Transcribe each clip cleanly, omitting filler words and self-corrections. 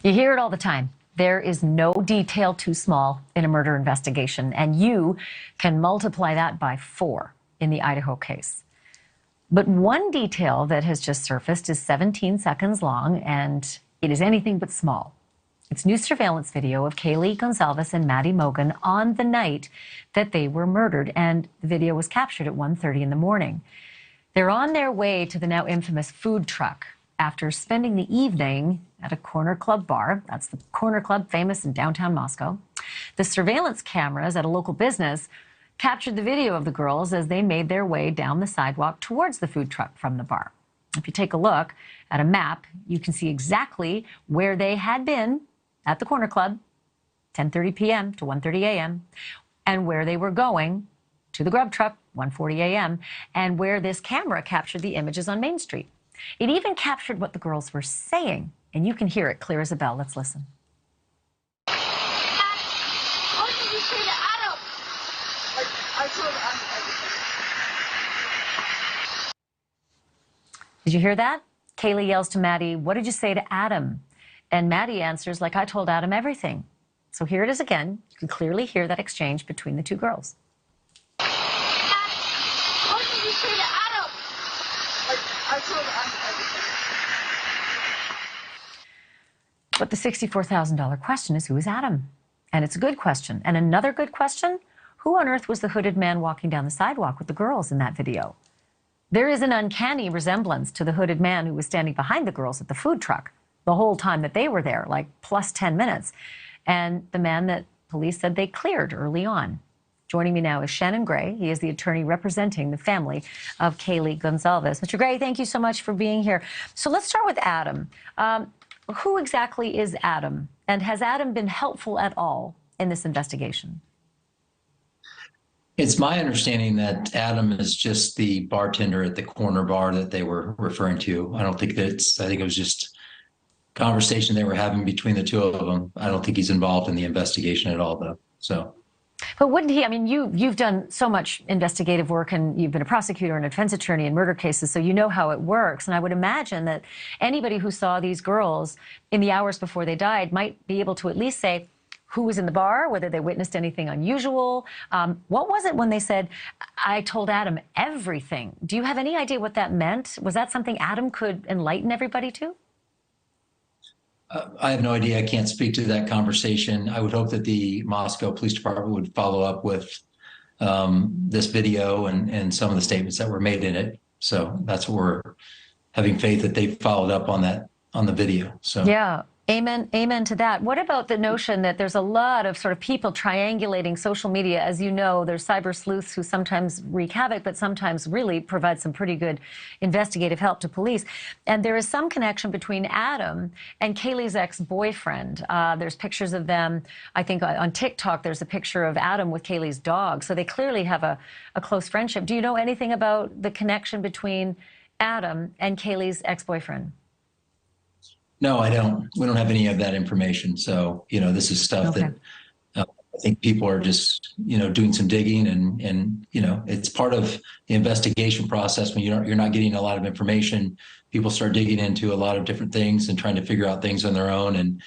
You hear it all the time. There is no detail too small in a murder investigation, and you can multiply that by 4 in the Idaho case. But one detail that has just surfaced is 17 seconds long, and it is anything but small. It's new surveillance video of Kaylee Goncalves and Maddie Mogan on the night that they were murdered, and the video was captured at 1:30 in the morning. They're on their way to the now infamous food truck after spending the evening at a corner club bar. That's the corner club famous in downtown Moscow. The surveillance cameras at a local business captured the video of the girls as they made their way down the sidewalk towards the food truck from the bar. If you take a look at a map, you can see exactly where they had been at the corner club, 10:30 p.m. to 1:30 a.m., and where they were going to the grub truck, 1:40 a.m., and where this camera captured the images on Main Street. It even captured what the girls were saying, and you can hear it clear as a bell. Let's listen. What did you say to Adam? I told him everything. Did you hear that? Kaylee yells to Maddie, "What did you say to Adam?" And Maddie answers, "Like I told Adam everything." So here it is again. You can clearly hear that exchange between the two girls. What did you say to Adam? I told him everything. But the $64,000 question is, who is Adam? And it's a good question. And another good question, who on earth was the hooded man walking down the sidewalk with the girls in that video? There is an uncanny resemblance to the hooded man who was standing behind the girls at the food truck the whole time that they were there, like plus 10 minutes. And the man that police said they cleared early on. Joining me now is Shanon Gray. He is the attorney representing the family of Kaylee Goncalves. Mr. Gray, thank you so much for being here. So let's start with Adam. Who exactly is Adam? And has Adam been helpful at all in this investigation? It's my understanding that Adam is just the bartender at the corner bar that they were referring to. I think it was just conversation they were having between the two of them. I don't think he's involved in the investigation at all, though. So. But wouldn't he? I mean, you've done so much investigative work, and you've been a prosecutor and a defense attorney in murder cases, so you know how it works. And I would imagine that anybody who saw these girls in the hours before they died might be able to at least say who was in the bar, whether they witnessed anything unusual. What was it when they said, "I told Adam everything"? Do you have any idea what that meant? Was that something Adam could enlighten everybody to? I have no idea. I can't speak to that conversation. I would hope that the Moscow Police Department would follow up with this video and some of the statements that were made in it. So that's what we're having faith that they followed up on that, on the video. So yeah. Amen to that. What about the notion that there's a lot of sort of people triangulating social media? As you know, there's cyber sleuths who sometimes wreak havoc, but sometimes really provide some pretty good investigative help to police. And there is some connection between Adam and Kaylee's ex-boyfriend. There's pictures of them. I think on TikTok, there's a picture of Adam with Kaylee's dog. So they clearly have a close friendship. Do you know anything about the connection between Adam and Kaylee's ex-boyfriend? no, I don't. We don't have any of that information. So, this is stuff that I think people are just, doing some digging and, it's part of the investigation process. When you're not getting a lot of information, people start digging into a lot of different things and trying to figure out things on their own.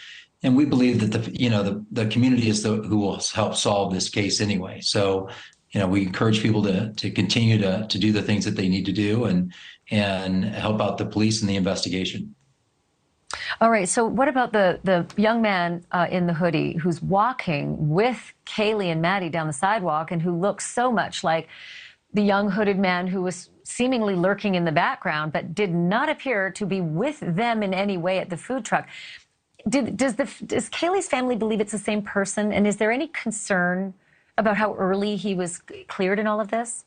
And we believe that the community is who will help solve this case anyway. So, we encourage people to continue to do the things that they need to do and help out the police in the investigation. All right. So what about the young man in the hoodie who's walking with Kaylee and Maddie down the sidewalk and who looks so much like the young hooded man who was seemingly lurking in the background but did not appear to be with them in any way at the food truck? Does Kaylee's family believe it's the same person? And is there any concern about how early he was cleared in all of this?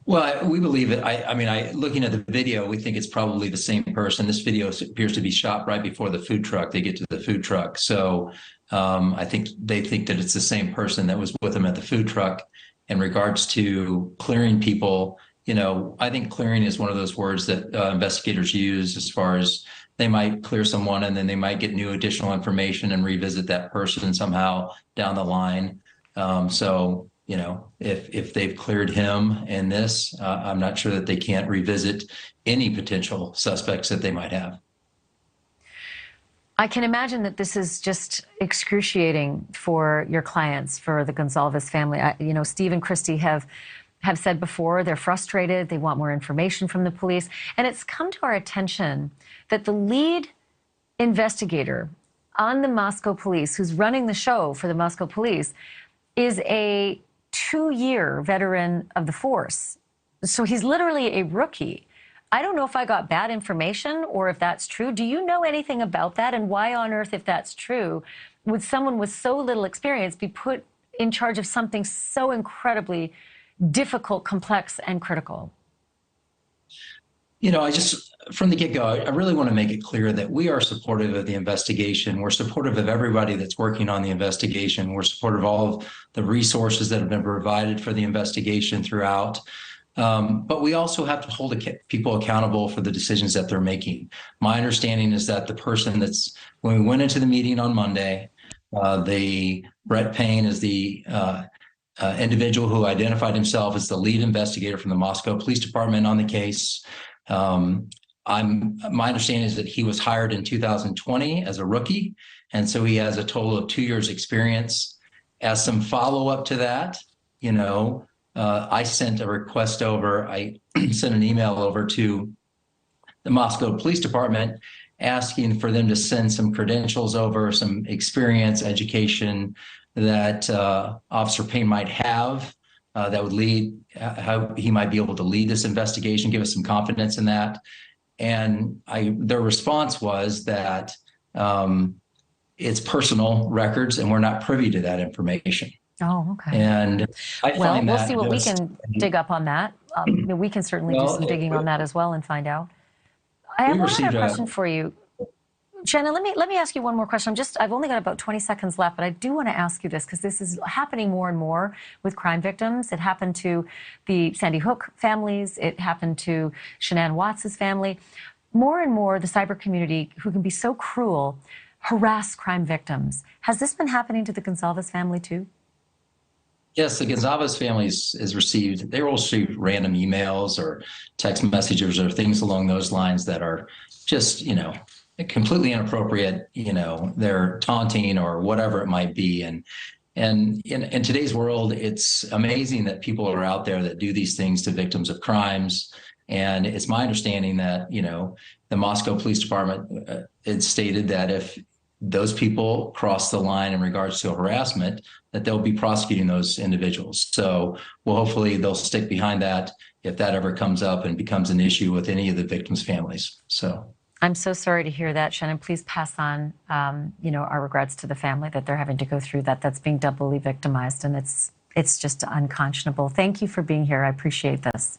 Well, we believe it. Looking at the video, we think it's probably the same person. This video appears to be shot right before the food truck. They get to the food truck. So I think they think that it's the same person that was with them at the food truck. In regards to clearing people, I think clearing is one of those words that investigators use as far as they might clear someone and then they might get new additional information and revisit that person somehow down the line. If they've cleared him in this, I'm not sure that they can't revisit any potential suspects that they might have. I can imagine that this is just excruciating for your clients, for the Goncalves family. Steve and Christy have said before they're frustrated. They want more information from the police. And it's come to our attention that the lead investigator on the Moscow police, who's running the show for the Moscow police, is a 2-year veteran of the force. So he's literally a rookie. I don't know if I got bad information or if that's true. Do you know anything about that? And why on earth, if that's true, would someone with so little experience be put in charge of something so incredibly difficult, complex, and critical? From the get-go, I really want to make it clear that we are supportive of the investigation. We're supportive of everybody that's working on the investigation. We're supportive of all of the resources that have been provided for the investigation throughout. But we also have to hold people accountable for the decisions that they're making. My understanding is that when we went into the meeting on Monday, Brett Payne is the individual who identified himself as the lead investigator from the Moscow Police Department on the case. My understanding is that he was hired in 2020 as a rookie, and so he has a total of 2 years experience. As some follow-up to that, I sent a request over. I sent an email over to the Moscow Police Department asking for them to send some credentials over, some experience, education that Officer Payne might have that would lead, how he might be able to lead this investigation, give us some confidence in that. And their response was that it's personal records and we're not privy to that information. Oh, okay. And we'll see what we can dig up on that. We can certainly do some digging on that as well and find out. I have one other question for you. Shanon, let me ask you one more question. I've only got about 20 seconds left, but I do want to ask you this because this is happening more and more with crime victims. It happened to the Sandy Hook families. It happened to Shanann Watts' family. More and more, the cyber community, who can be so cruel, harass crime victims. Has this been happening to the Goncalves family too? Yes, the Goncalves family they will receive random emails or text messages or things along those lines that are just, completely inappropriate. They're taunting or whatever it might be. And in today's world, it's amazing that people are out there that do these things to victims of crimes. And it's my understanding that, the Moscow Police Department, it stated that if those people cross the line in regards to harassment, that they'll be prosecuting those individuals. So hopefully they'll stick behind that if that ever comes up and becomes an issue with any of the victims' families. So I'm so sorry to hear that, Shanon. Please pass on, our regrets to the family that they're having to go through that. That's being doubly victimized, and it's just unconscionable. Thank you for being here. I appreciate this.